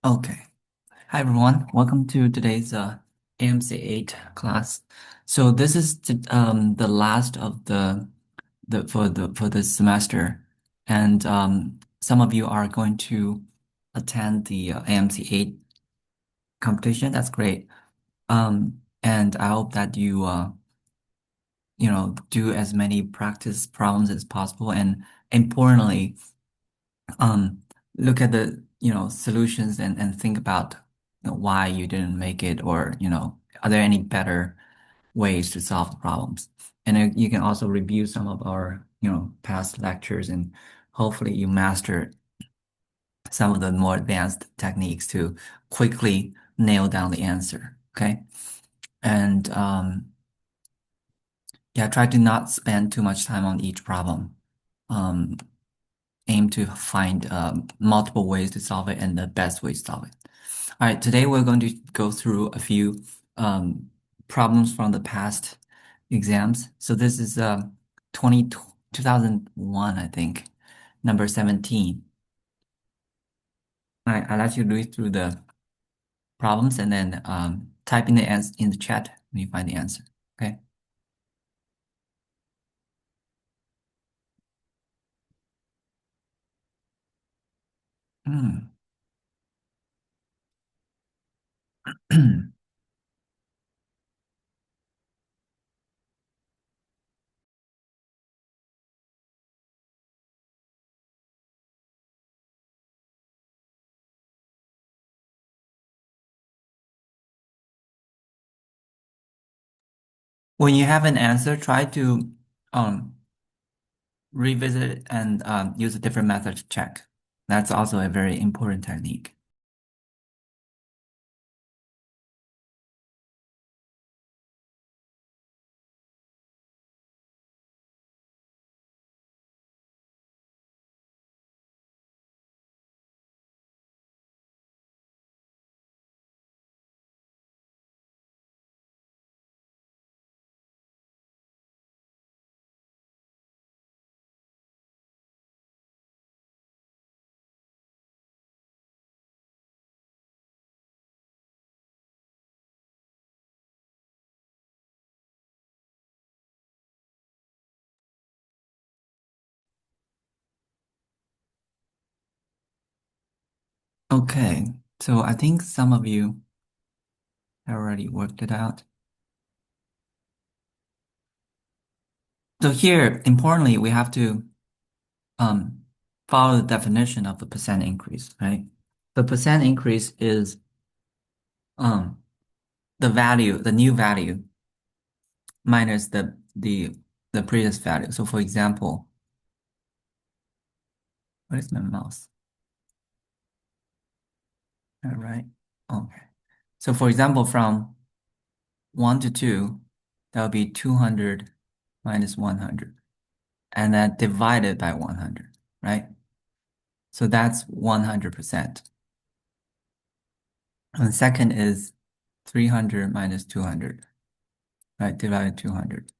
Okay. Hi everyone. Welcome to today's AMC8 class. So this is the last of the for this semester, and some of you are going to attend the AMC8 competition. That's great. And I hope that you do as many practice problems as possible, and importantly, um look at the solutions and think about why you didn't make it, or are there any better ways to solve the problems. And you can also review some of our past lectures, and hopefully you master some of the more advanced techniques to quickly nail down the answer. Okay. And yeah, try to not spend too much time on each problem. um Aim to find multiple ways to solve it and the best way to solve it. All right, today we're going to go through a few um, problems from the past exams. So this is 20, 2001, I think, number 17. All right, I'll let you read through the problems and then type in the answer in the chat when you find the answer. Okay. Hmm. When you have an answer, try to um, revisit it and use a different method to check. That's also a very important technique. Okay, so I think some of you have already worked it out. So here, importantly, we have to um, follow the definition of the percent increase, right? The percent increase is um, the value, the new value minus the previous value. So for example, what is my mouse? All right. Okay. So for example, from 1 to 2, that would be 200 minus 100, and then divided by 100, right? So that's 100%. And the second is 300 minus 200, right? Divided 200.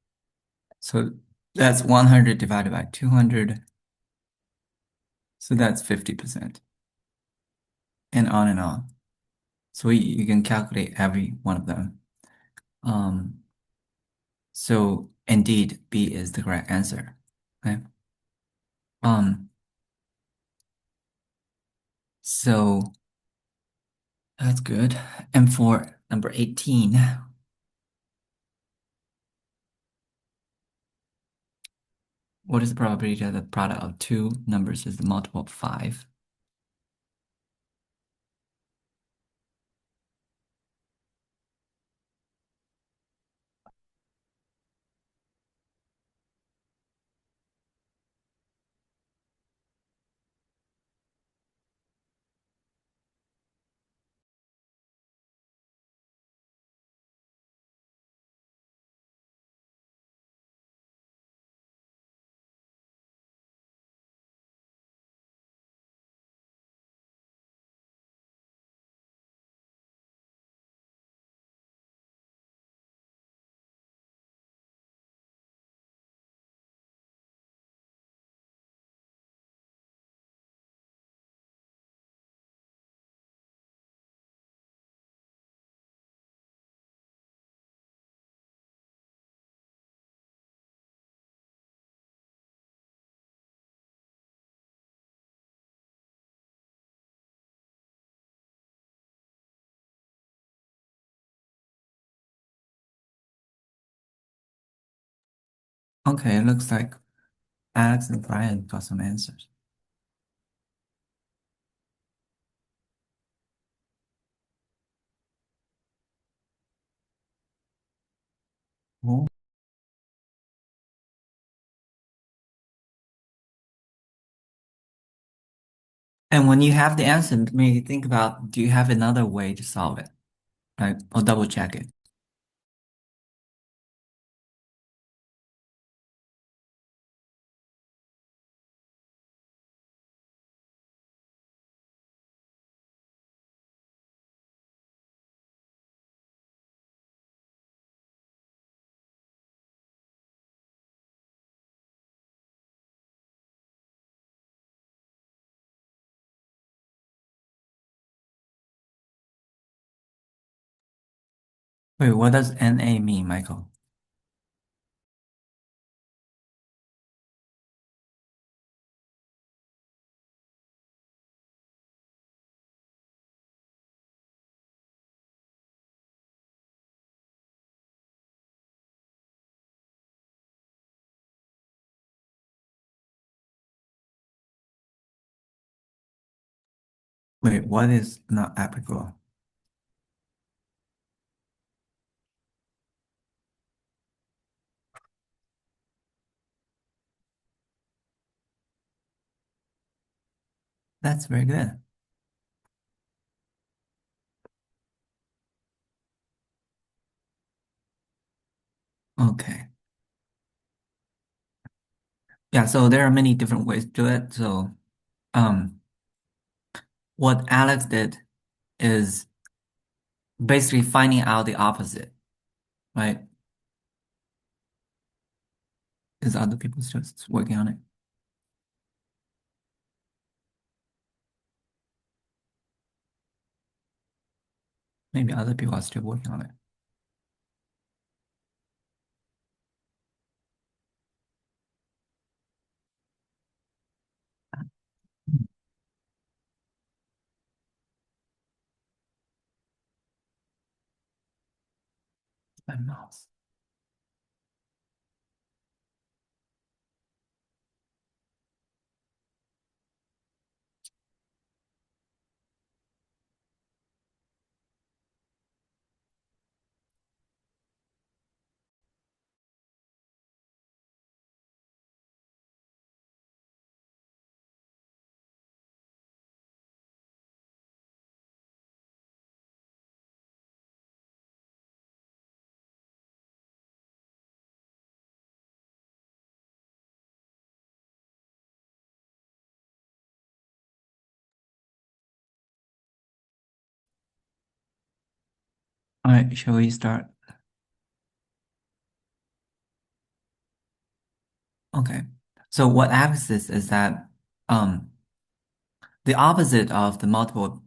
So that's 100 divided by 200. So that's 50%, and on and on. So you can calculate every one of them. Um, so indeed, B is the correct answer. Okay. Um, so that's good. And for number 18, what is the probability that the product of two numbers is the multiple of 5? Okay, it looks like Alex and Brian got some answers. Cool. And when you have the answer, maybe think about, do you have another way to solve it, right? Or double check it. Wait, what does NA mean, Michael? Wait, what is not applicable? That's very good. Okay. Yeah, so there are many different ways to do it. So, um, what Alex did is basically finding out the opposite, right? Is other people just working on it? Maybe other people are still working on it. My mouse. All right, shall we start? Okay. So what happens is that um the opposite of the multiple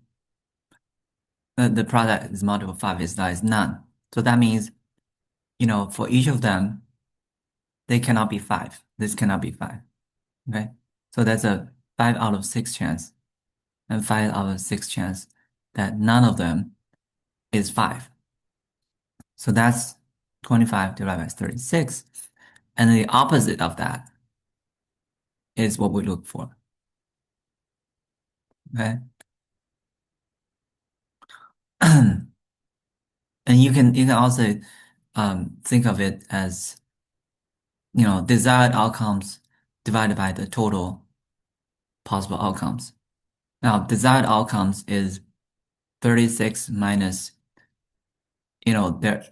the product is multiple five is that is none. So that means, for each of them, they cannot be five. This cannot be five. Okay. So that's a 5 out of 6 chance and 5 out of 6 chance that none of them is five. So that's 25 divided by 36. And the opposite of that is what we look for. Okay. And you can also think of it as, desired outcomes divided by the total possible outcomes. Now, desired outcomes is 36 minus, there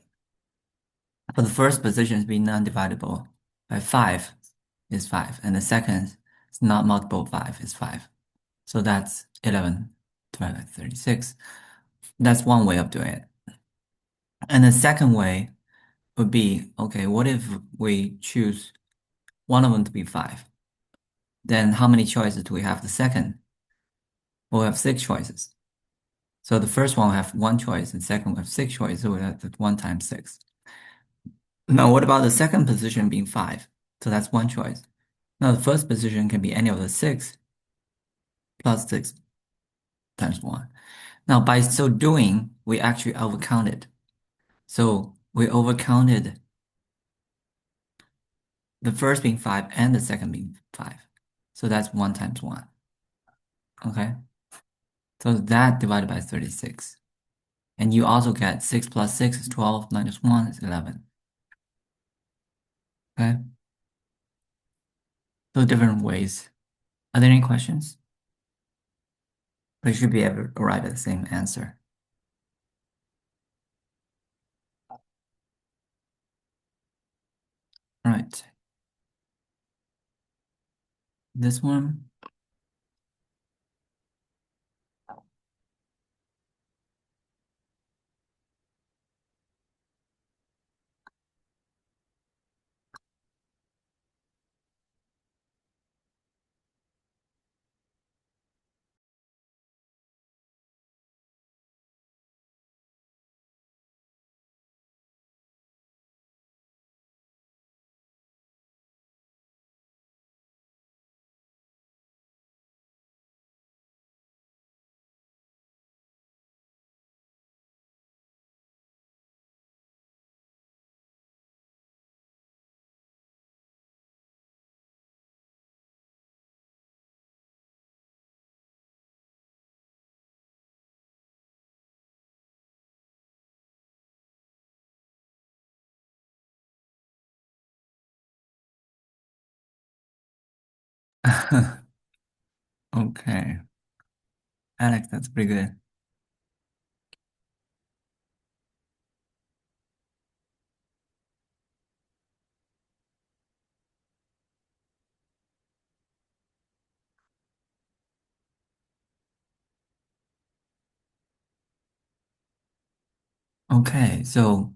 for the first position to be non-dividable by 5 is 5, and the second is not multiple 5 is 5. So that's 11 divided by 36. That's one way of doing it. And the second way would be, okay, what if we choose one of them to be 5? Then how many choices do we have the second? We'll have 6 choices. So the first one will have one choice, and the second will have 6 choices, so we have 1 times 6. Now, what about the second position being 5? So that's one choice. Now, the first position can be any of the 6 plus 6 times 1. Now, by so doing, we actually overcounted. So we overcounted the first being 5 and the second being 5. So that's 1 times 1. Okay? So that divided by 36. And you also get 6 plus 6 is 12 minus 1 is 11. Okay? So different ways. Are there any questions? But you should be able to arrive at the same answer. All right. This one. Okay. Alex, that's pretty good. Okay, so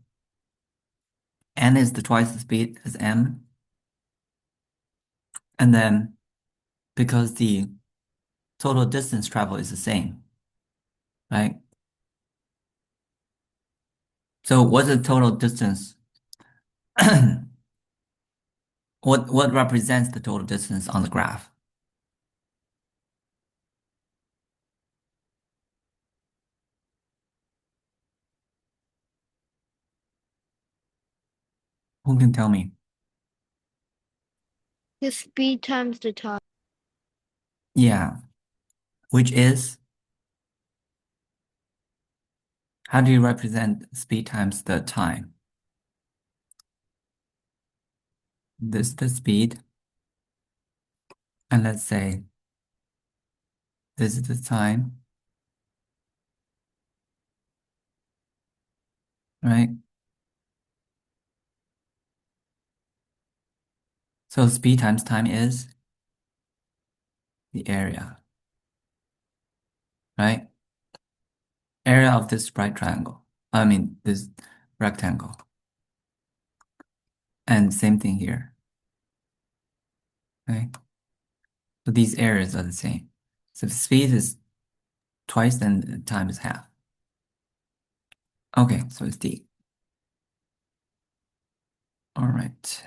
n is the twice the speed as m. And then because the total distance traveled is the same, right? So what's the total distance? What represents the total distance on the graph? Who can tell me? The speed times the time. Yeah, which is how do you represent speed times the time? This is the speed, and let's say this is the time, right? So speed times time is the area, right? Area of this right triangle. I mean, this rectangle. And same thing here, right? So these areas are the same. So if speed is twice, then time is half. Okay, so it's D. All right.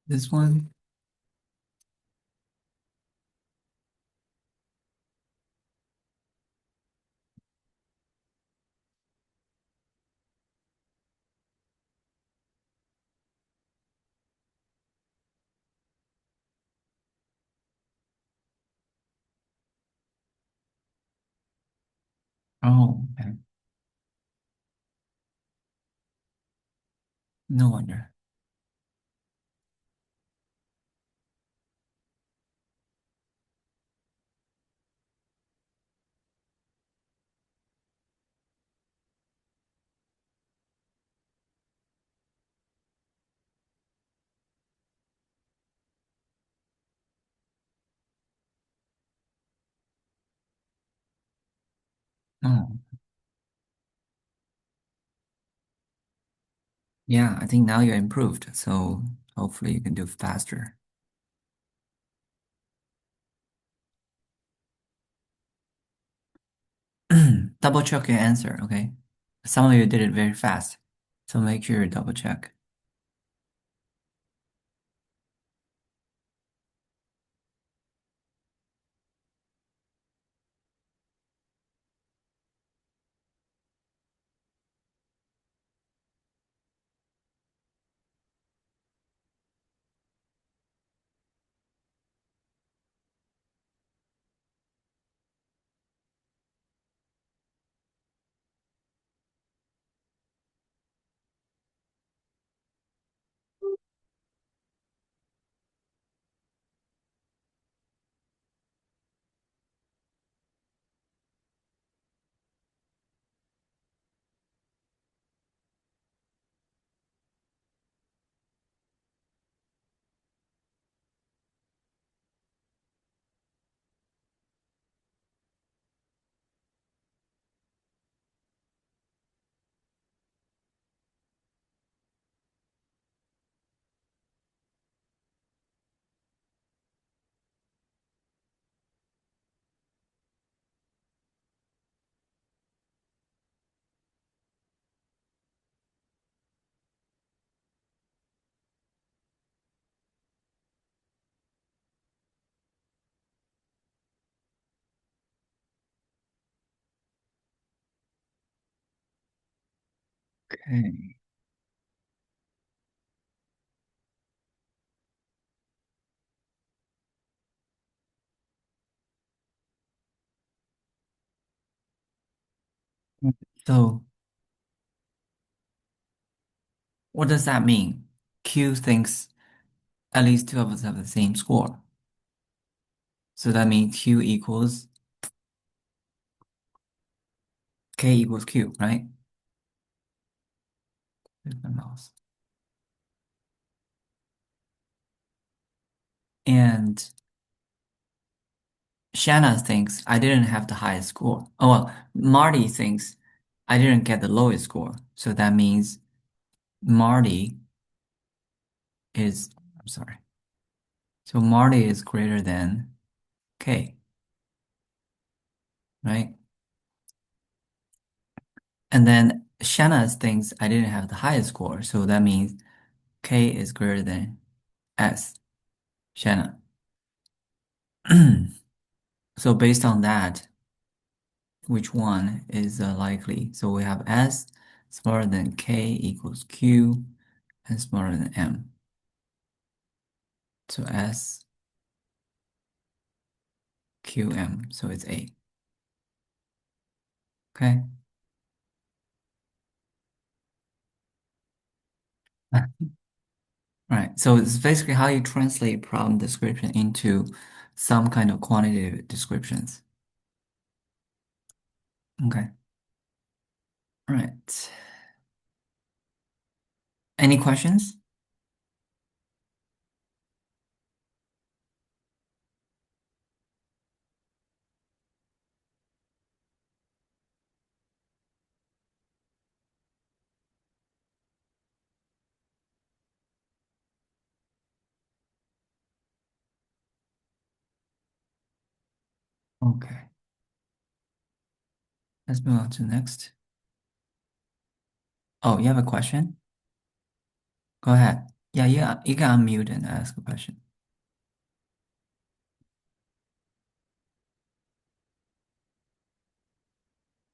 This one. Oh, okay. No wonder. Oh, yeah, I think now you're improved. So hopefully you can do faster. Double check your answer, okay? Some of you did it very fast. So make sure you double check. Okay. So what does that mean? Q thinks at least two of us have the same score. So that means Q equals K equals Q, right? There's my mouse. And Shanna thinks I didn't have the highest score. Oh, well, Marty thinks I didn't get the lowest score. So that means Marty is, I'm sorry. So Marty is greater than K, right? And then Shanna thinks I didn't have the highest score. So that means K is greater than S, Shanna. So based on that, which one is likely? So we have S smaller than K equals Q and smaller than M. So S, Q, M. So it's A. Okay. Right. So it's basically how you translate problem description into some kind of quantitative descriptions. Okay. Right. Any questions? Okay. Let's move on to next. Oh, you have a question? Go ahead. Yeah, you can unmute and ask a question.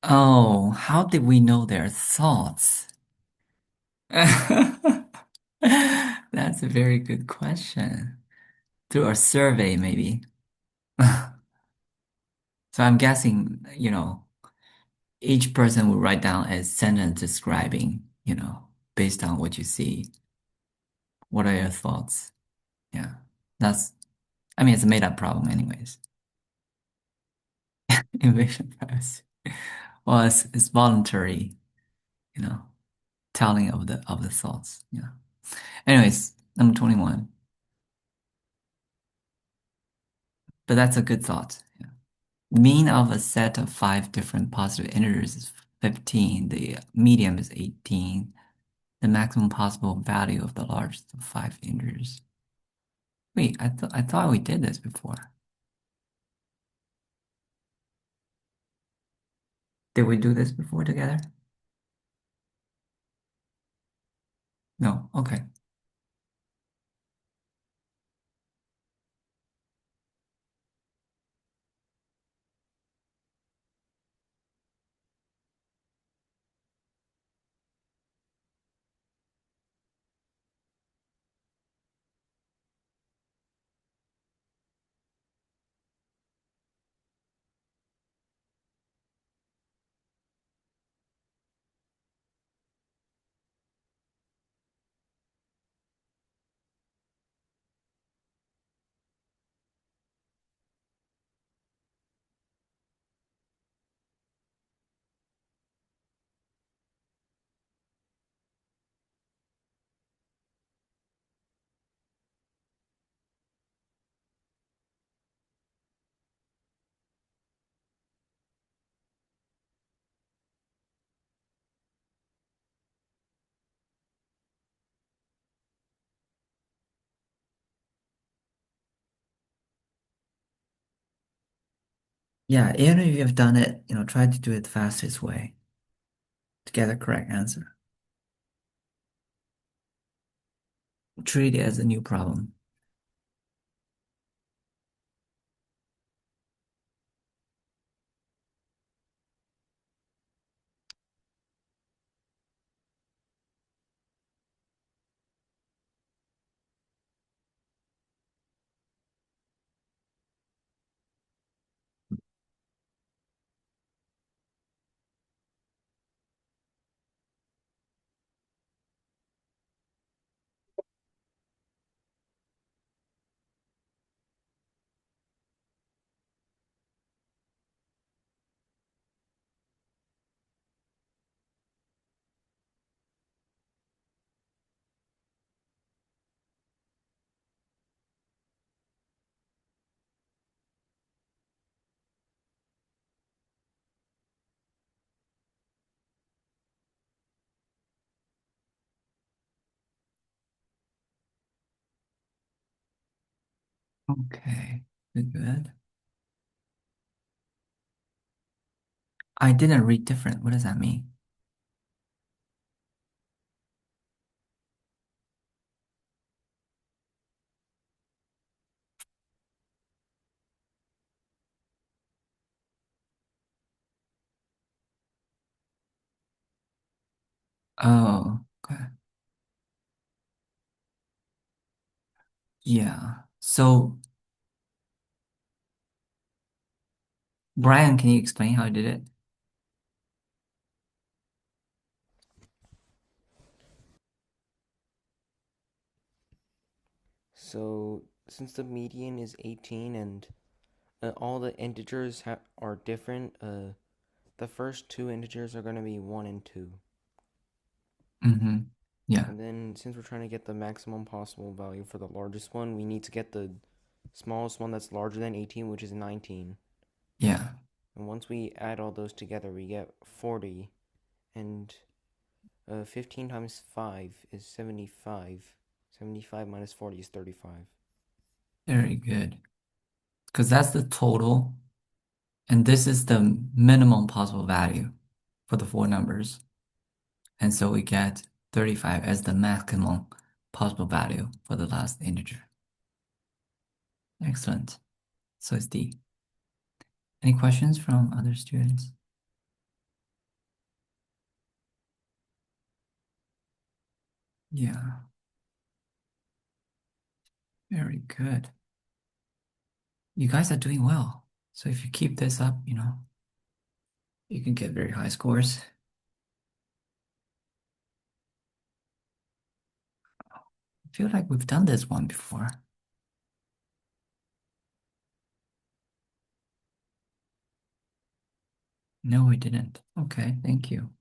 Oh, how did we know their thoughts? That's a very good question. Through a survey, maybe. So I'm guessing, each person will write down a sentence describing, based on what you see. What are your thoughts? Yeah. That's, I mean, it's a made up problem anyways. Invasion privacy. Well, it's voluntary, you know, telling of the thoughts. Yeah. Anyways, number 21. But that's a good thought. Yeah. Mean of a set of five different positive integers is 15. The medium is 18. The maximum possible value of the largest of five integers. Wait, I thought we did this before. Did we do this before together? No. Okay. Yeah, even if you've done it, try to do it the fastest way to get the correct answer. Treat it as a new problem. Okay, good, good. I didn't read different. What does that mean? Oh, okay. Yeah. So, Brian, can you explain how I did it? So since the median is 18 and all the integers are different, the first two integers are going to be 1 and 2. Mm-hmm. Yeah, And then since we're trying to get the maximum possible value for the largest one, we need to get the smallest one that's larger than 18, which is 19. yeah. And once we add all those together, we get 40. And 15 times 5 is 75. 75 minus 40 is 35. Very good. Because that's the total, and this is the minimum possible value for the four numbers. And so we get 35 as the maximum possible value for the last integer. Excellent. So it's D. Any questions from other students? Yeah, very good. You guys are doing well. So if you keep this up, you can get very high scores. I feel like we've done this one before. No, we didn't. Okay, thank you.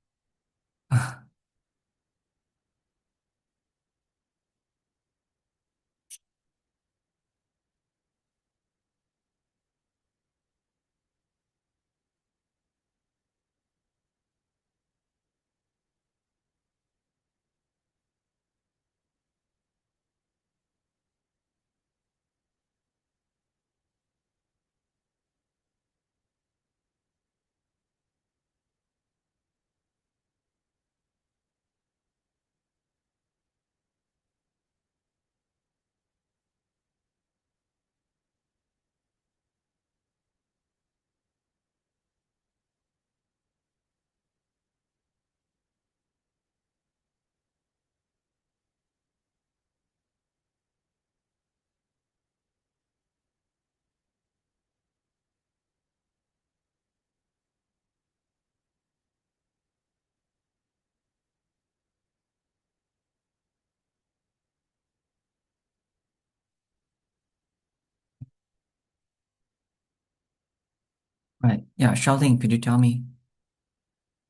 Right. Yeah, Charlene, could you tell me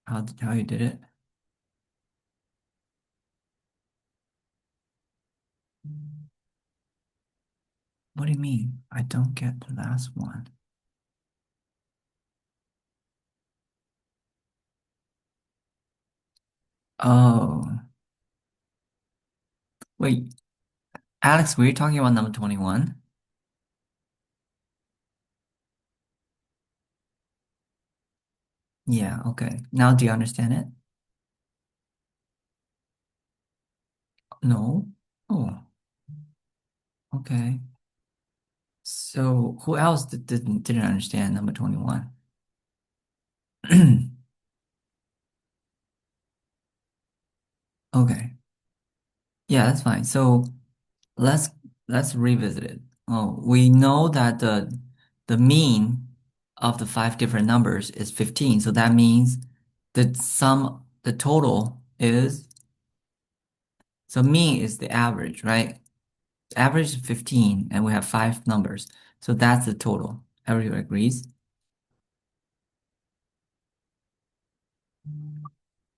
how you did it? What do you mean? I don't get the last one. Oh, wait, Alex, were you talking about number 21? Yeah, okay. Now do you understand it? No? Oh, okay. So who else didn't understand number 21? Okay. Yeah, that's fine. So let's let's revisit it. Oh, we know that the mean of the five different numbers is 15. So that means the total is, so mean is the average, right? The average is 15 and we have five numbers. So that's the total. Everyone agrees?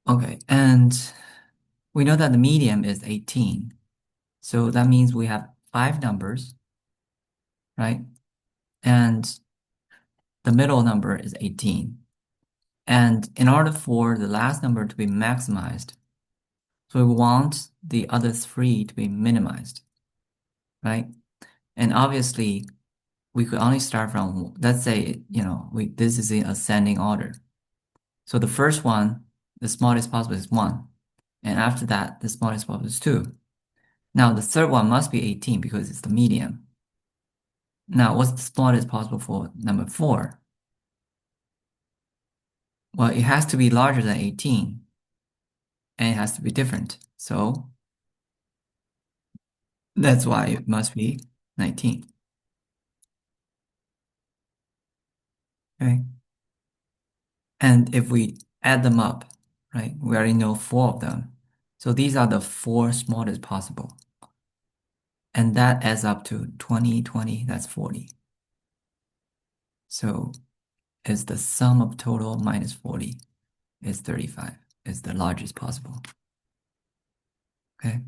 Okay. And we know that the median is 18. So that means we have five numbers, right? And the middle number is 18. And in order for the last number to be maximized, so we want the other three to be minimized, right? And obviously, we could only start from, let's say, this is in ascending order. So the first one, the smallest possible is 1. And after that, the smallest possible is 2. Now, the third one must be 18 because it's the median. Now, what's the smallest possible for number 4? Well, it has to be larger than 18, and it has to be different. So that's why it must be 19. Okay. And if we add them up, right, we already know 4 of them. So these are the 4 smallest possible. And that adds up to 20, 20, that's 40. So is the sum of total minus 40 is 35, is the largest possible. Okay.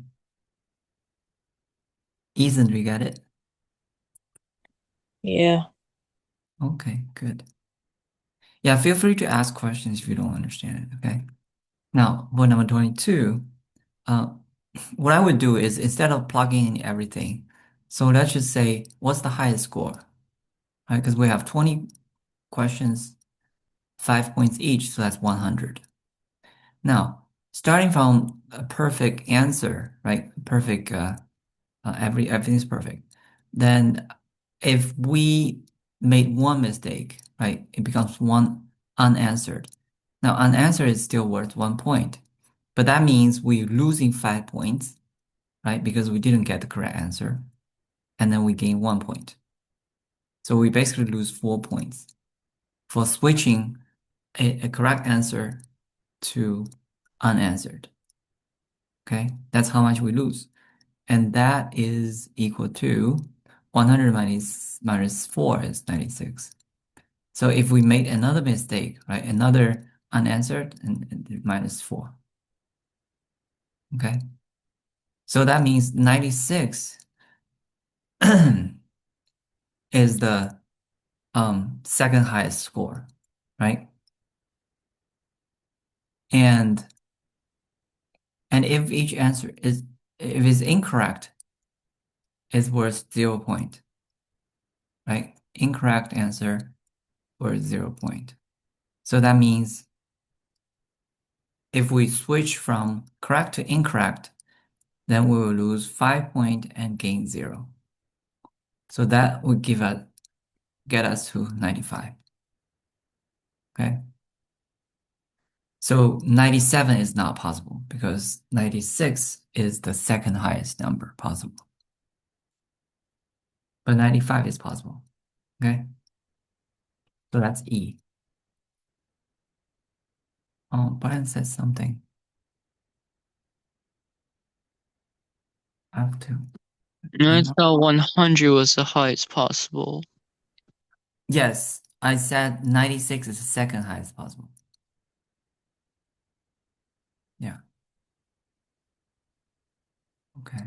Ethan, we got it? Yeah. Okay, good. Yeah, feel free to ask questions if you don't understand it, okay? Now, for number 22, uh, what I would do is instead of plugging in everything, so let's just say, what's the highest score, right? Because we have 20 questions, 5 points each, so that's 100. Now, starting from a perfect answer, right? Perfect, everything's perfect. Then if we made one mistake, right, it becomes one unanswered. Now, unanswered is still worth 1 point, but that means we're losing 5 points, right, because we didn't get the correct answer, and then we gain 1 point. So we basically lose 4 points for switching a correct answer to unanswered. Okay, that's how much we lose. And that is equal to 100 minus 4 is 96. So if we make another mistake, right, another unanswered, and minus 4. Okay, so that means 96 is the second highest score, right? And if each answer is if it's incorrect, it's worth 0 point, right? Incorrect answer worth 0 point. So that means if we switch from correct to incorrect, then we will lose 5 point and gain 0. So that would get us to 95. Okay. So 97 is not possible because 96 is the second highest number possible. But 95 is possible. Okay. So that's E. Oh, Brian said something. I have to. I thought 100 was the highest possible. Yes, I said 96 is the second highest possible. Yeah. Okay.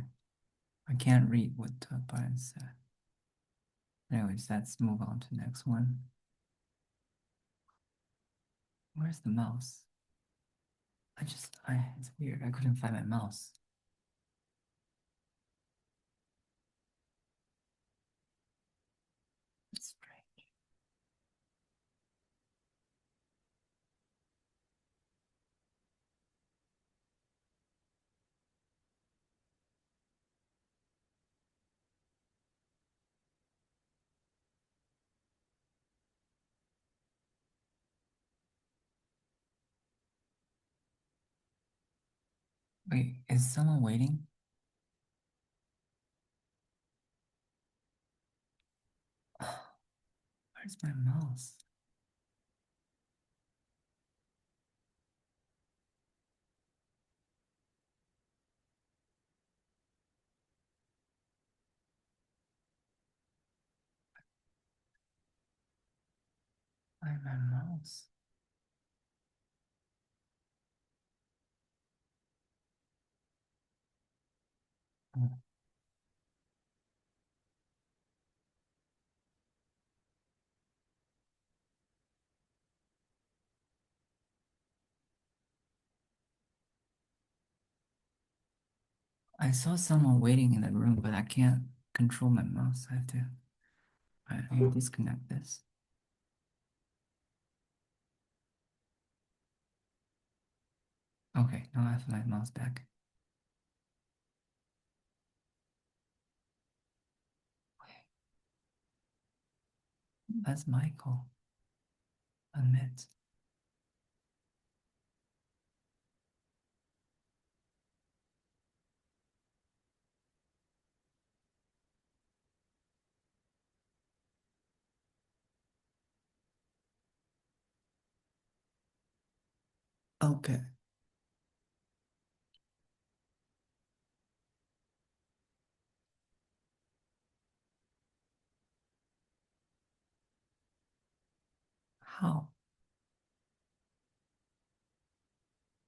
I can't read what Brian said. Anyways, let's move on to the next one. Where's the mouse? It's weird. I couldn't find my mouse. It's strange. Wait, is someone waiting? Where's my mouse? Where's my mouse? Oh, I saw someone waiting in the room, but I can't control my mouse. I have to. Alright, I'm gonna disconnect this. Okay, now I have my mouse back. Okay. That's Michael. Admit. Okay. How?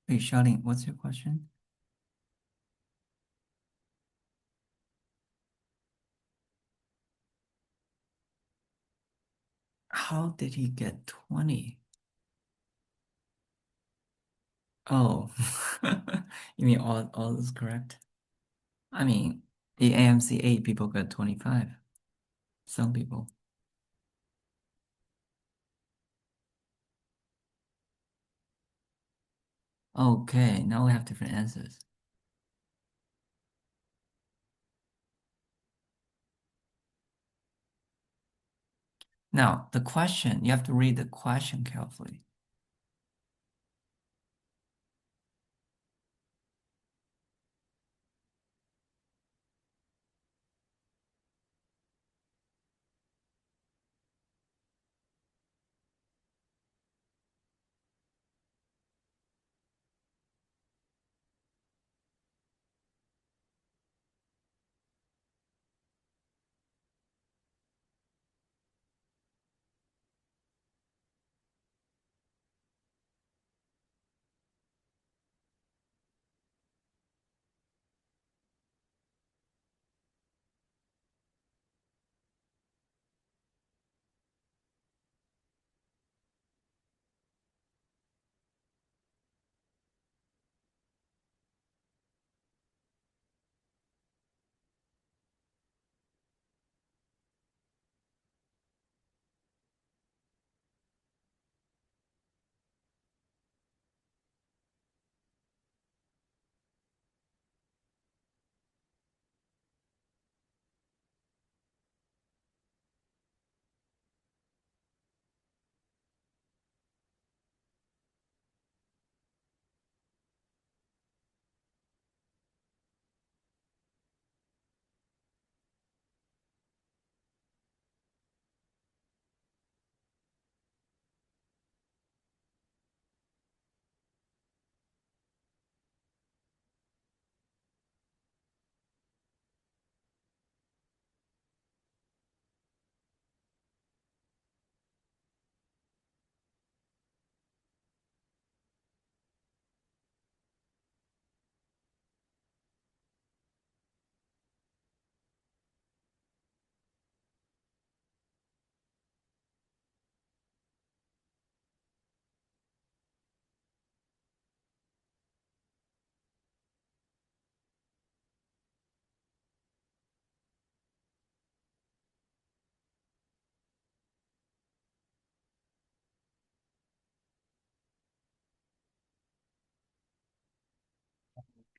Are you shouting? What's your question? How did he get 20? Oh, you mean all is correct? I mean, the AMC 8 people got 25. Some people. Okay, now we have different answers. Now, the question, you have to read the question carefully.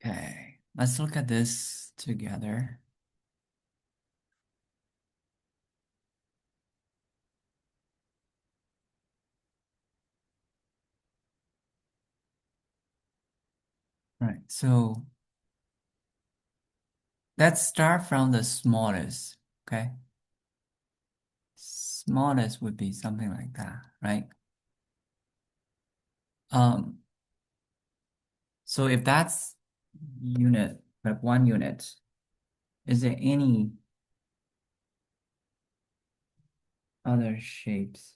Okay, let's look at this together. Right, so let's start from the smallest, okay? Smallest would be something like that, right? Um, so if that's unit, like 1 unit, is there any other shapes?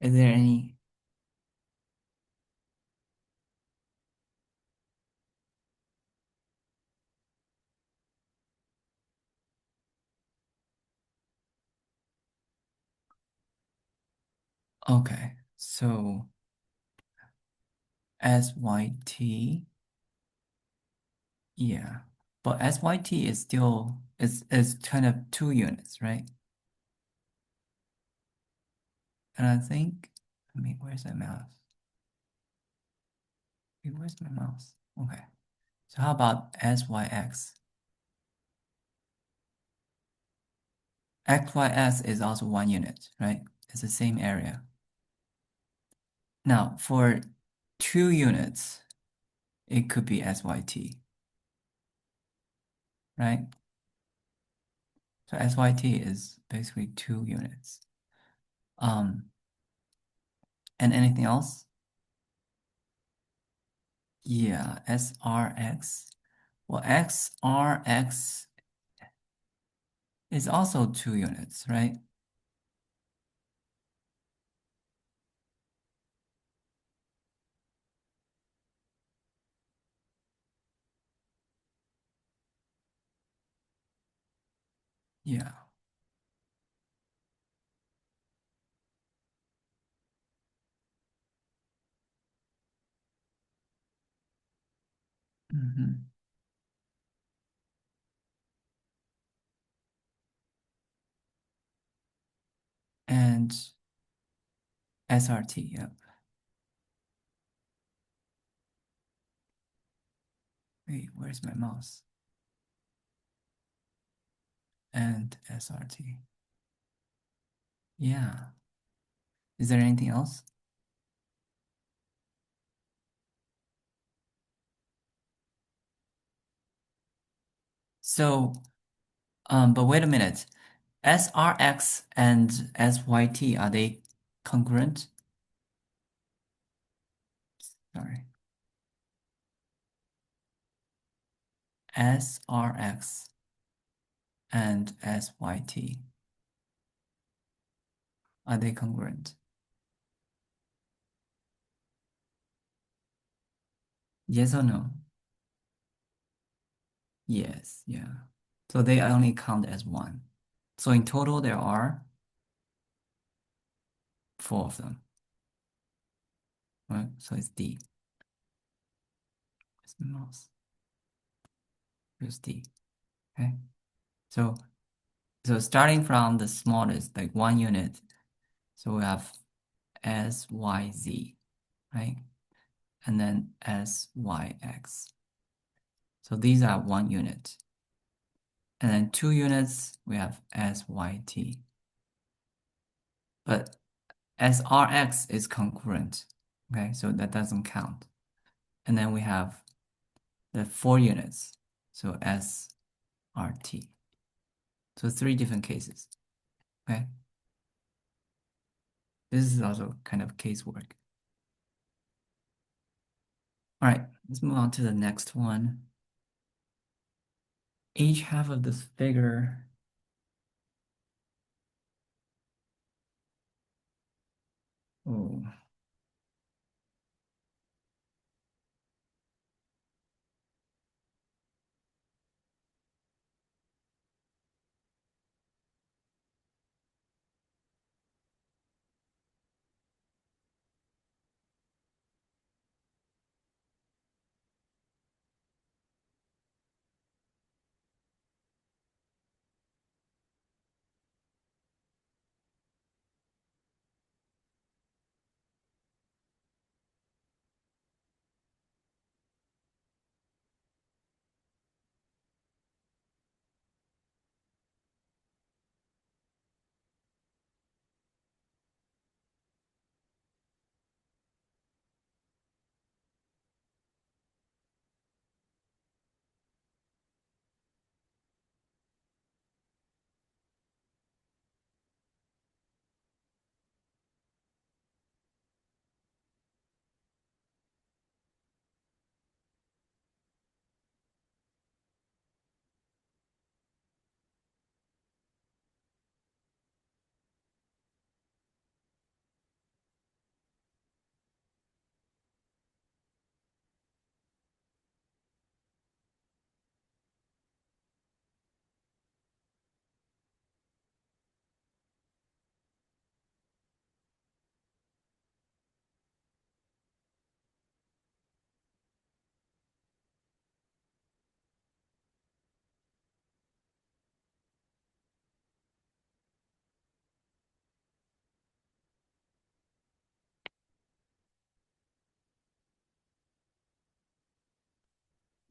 Is there any? Okay, so SYT, yeah, but SYT is still is kind of 2 units, right? And I think, I mean, where's that mouse? Wait, where's my mouse? Okay, so how about SYX? XYS is also 1 unit, right? It's the same area. Now, for 2 units, it could be SYT, right? So SYT is basically 2 units. And anything else? Yeah, SRX. Well, XRX is also 2 units, right? Yeah. Mm-hmm. And SRT, yep. Wait, where's my mouse? And SRT. Yeah. Is there anything else? So, but wait a minute. SRX and SYT, are they congruent? Sorry. SRX and SYT, are they congruent? Yes or no? Yes, yeah. So they only count as one. So in total, there are 4 of them, right? So it's D. Where's the mouse? Here's D. Okay. So starting from the smallest, like 1 unit, so we have SYZ, right? And then SYX. So these are 1 unit. And then 2 units, we have SYT. But SRX is concurrent, okay? So that doesn't count. And then we have the 4 units, so SRT. So 3 different cases, okay? This is also kind of casework. All right, let's move on to the next one. Each half of this figure. Oh,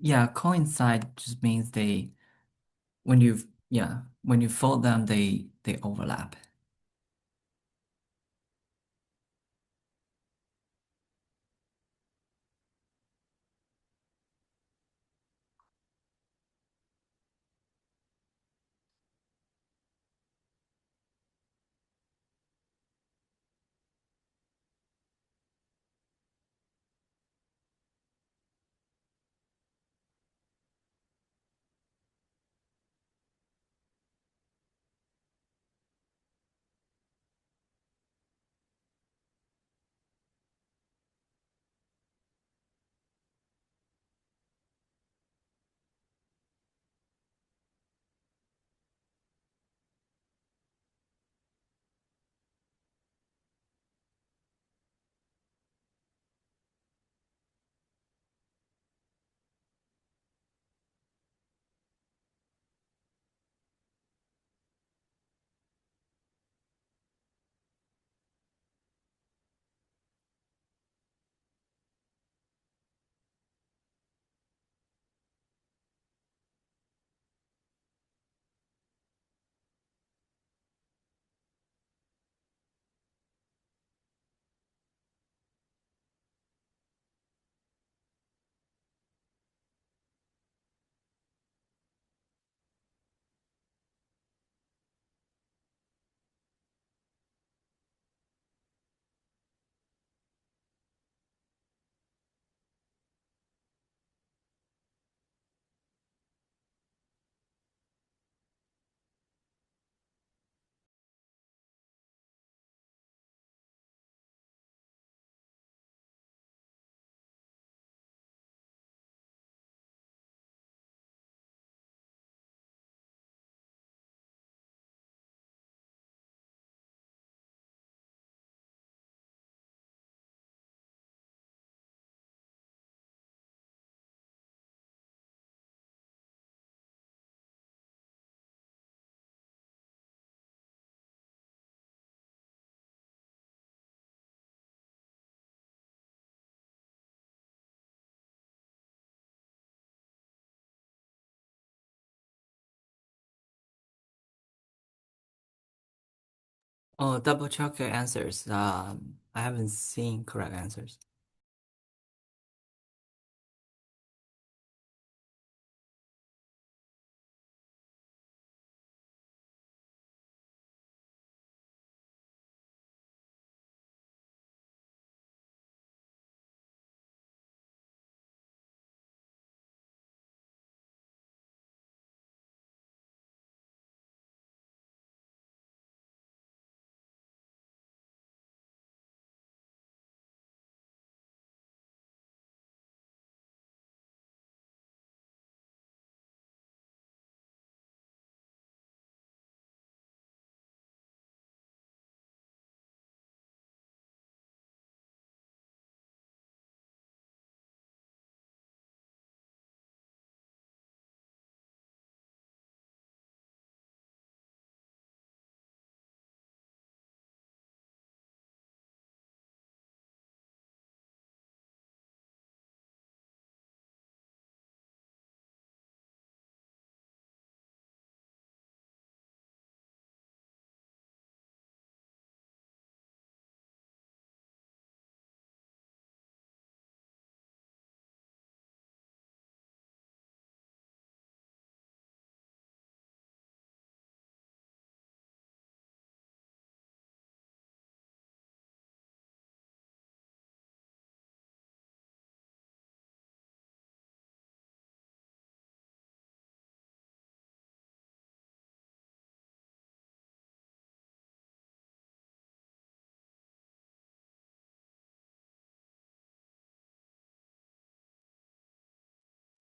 Yeah, coincide just means when when you fold them, they overlap. Oh, double check your answers. I haven't seen correct answers.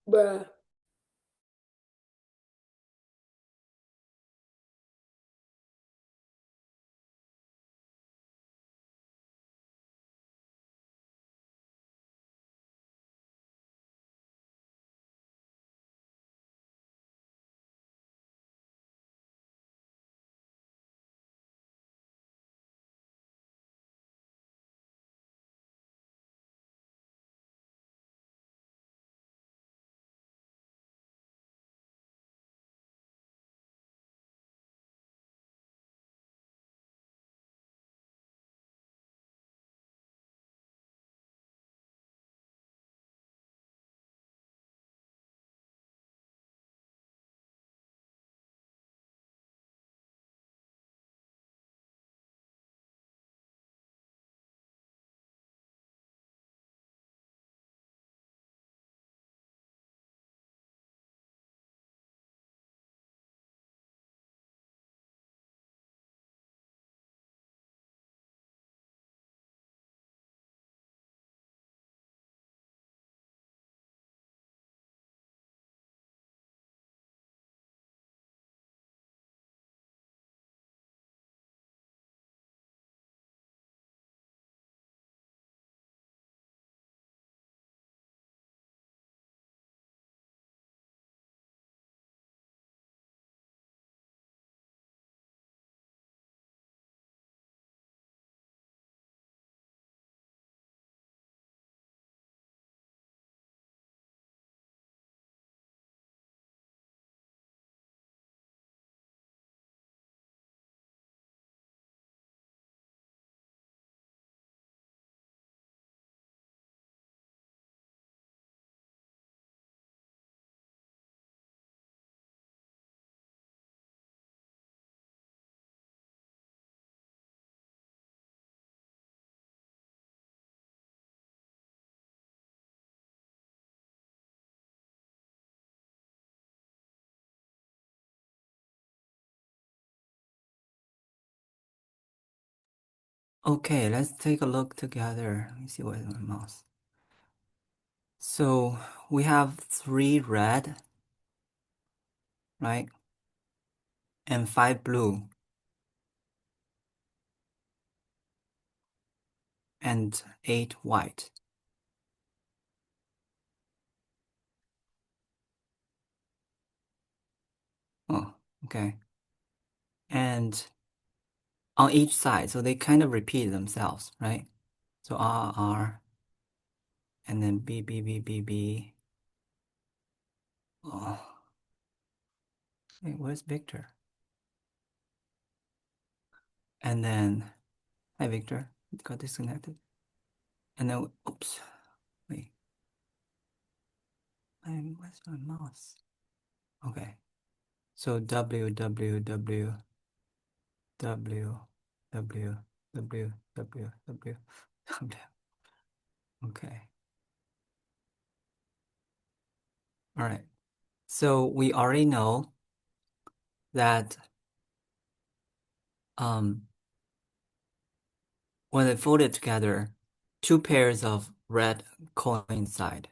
Bruh. Okay, let's take a look together. Let me see where's my mouse. So we have 3 red, right? And 5 blue. And 8 white. Oh, okay. And on each side, so they kind of repeat themselves, right? So R, R, and then B, B, B, B, B. Oh, wait, where's Victor? And then, hi, Victor. It got disconnected. And then, oops, wait. Where's my mouse? Okay. So W, W, W, W, W, W, W, W, W. Okay. All right. So we already know that um, when they folded together, 2 pairs of red coincide.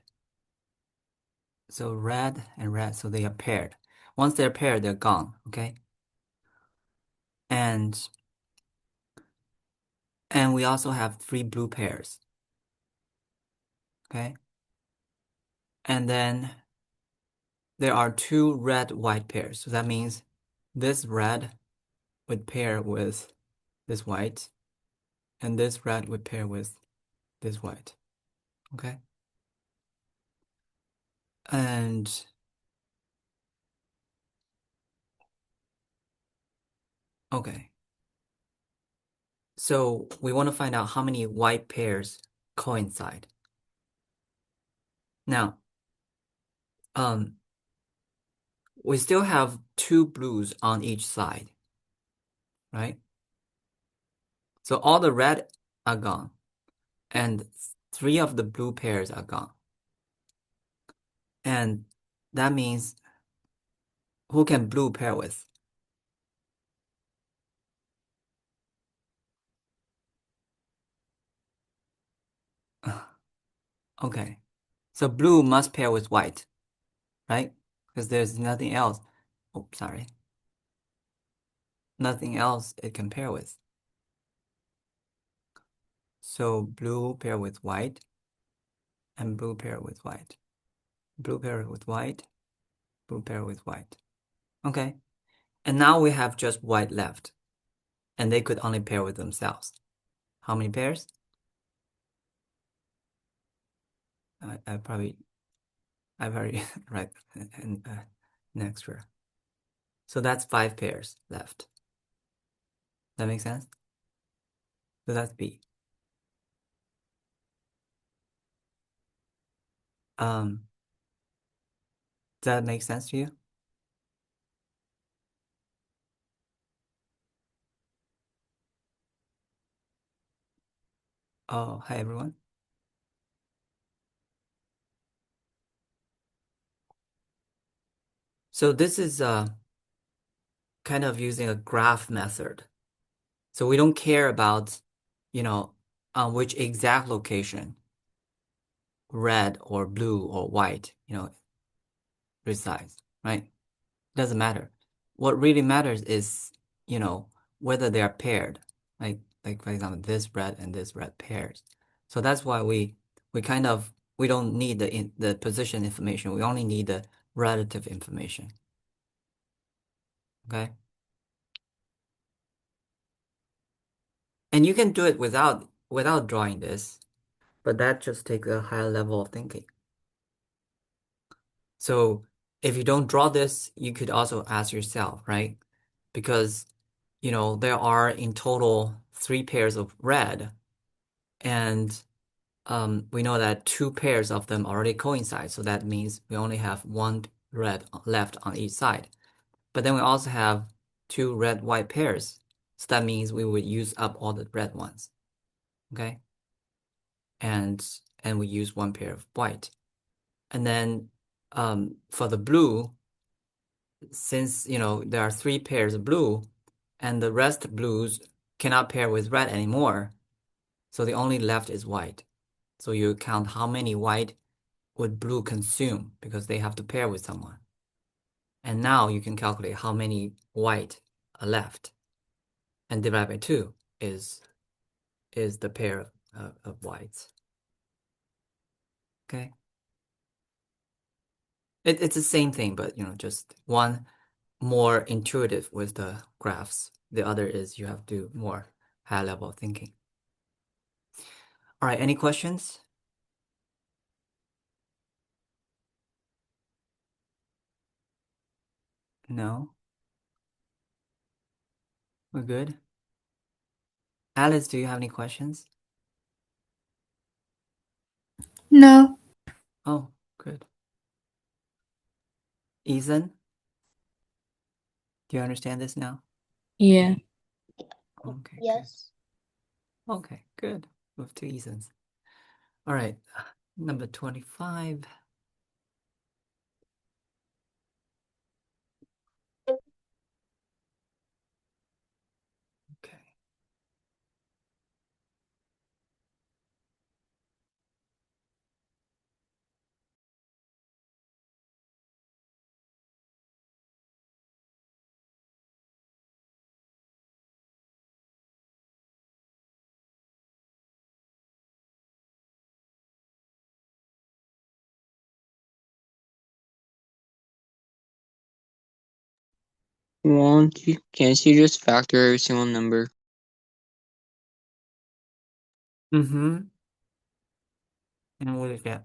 So red and red, so they are paired. Once they're paired, they're gone, okay? And we also have 3 blue pairs, okay? And then there are 2 red white pairs. So that means this red would pair with this white, and this red would pair with this white, okay? And okay. So we want to find out how many white pairs coincide. Now, um, we still have 2 blues on each side, right? So all the red are gone, and 3 of the blue pairs are gone. And that means who can blue pair with? Okay, so blue must pair with white, right? Because there's nothing else. Oh, sorry. Nothing else it can pair with. So blue pair with white, and blue pair with white. Blue pair with white, blue pair with white. Okay, and now we have just white left, and they could only pair with themselves. How many pairs? I probably right and an extra. So that's 5 pairs left. That makes sense? So that's B. Um, does that make sense to you? Oh, hi everyone. So this is kind of using a graph method. So we don't care about, on which exact location, red or blue or white, resides, right? Doesn't matter. What really matters is, whether they are paired. Like for example, this red and this red pairs. So that's why we don't need the position information. We only need the relative information. Okay? And you can do it without drawing this, but that just takes a higher level of thinking. So if you don't draw this, you could also ask yourself, right? Because, there are in total 3 pairs of red, and we know that 2 pairs of them already coincide. So that means we only have 1 red left on each side. But then we also have 2 red-white pairs. So that means we would use up all the red ones. Okay? And we use 1 pair of white. And then for the blue, since there are 3 pairs of blue and the rest blues cannot pair with red anymore, So the only left is white. So you count how many white would blue consume because they have to pair with someone. And now you can calculate how many white are left. And divide by 2 is the pair of whites. Okay? It's the same thing, but just one more intuitive with the graphs. The other is you have to do more high level thinking. All right, any questions? No? We're good? Alice, do you have any questions? No. Oh, good. Ethan, do you understand this now? Yeah. Okay, good. Yes. Okay, good. Move to Ethan's. All right, number 25. Okay. Can't you just factor every single number? Mm-hmm. And what do you get?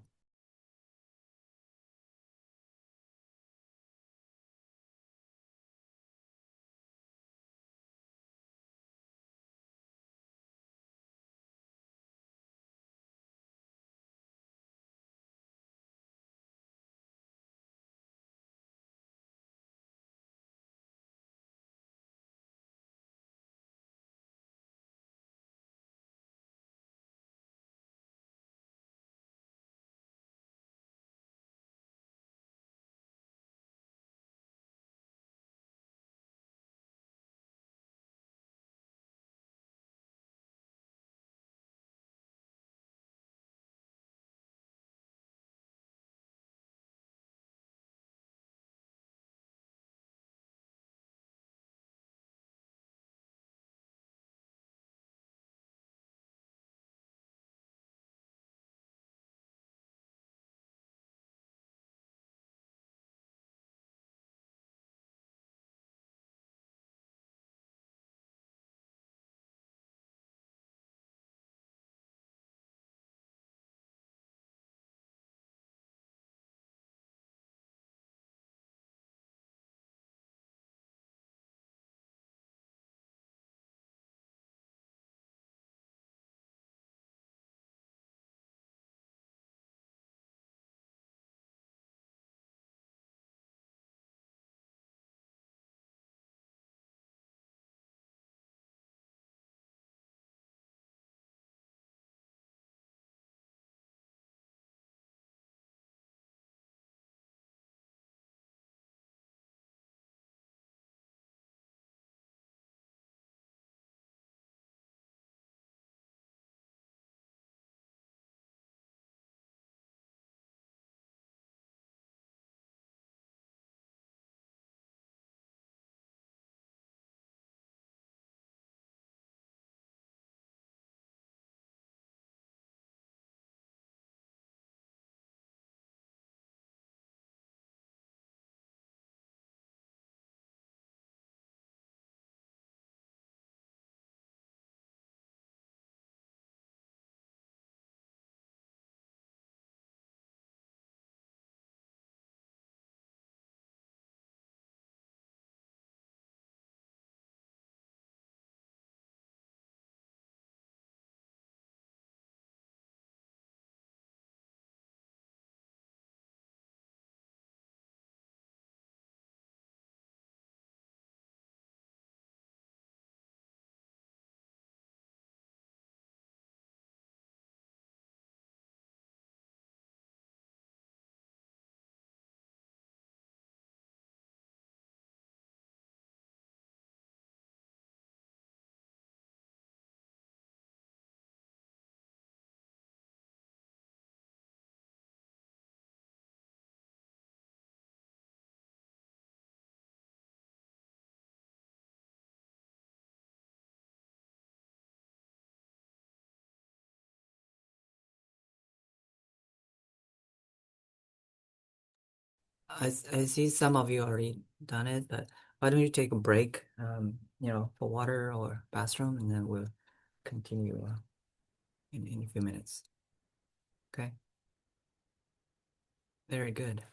I see some of you already done it, but why don't you take a break, for water or bathroom, and then we'll continue in a few minutes. Okay, very good.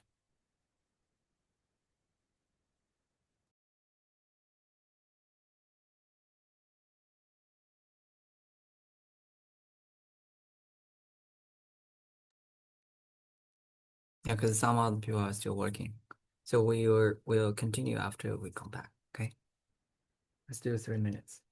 Yeah, because some other people are still working. So we'll continue after we come back. Okay, let's do 3 minutes.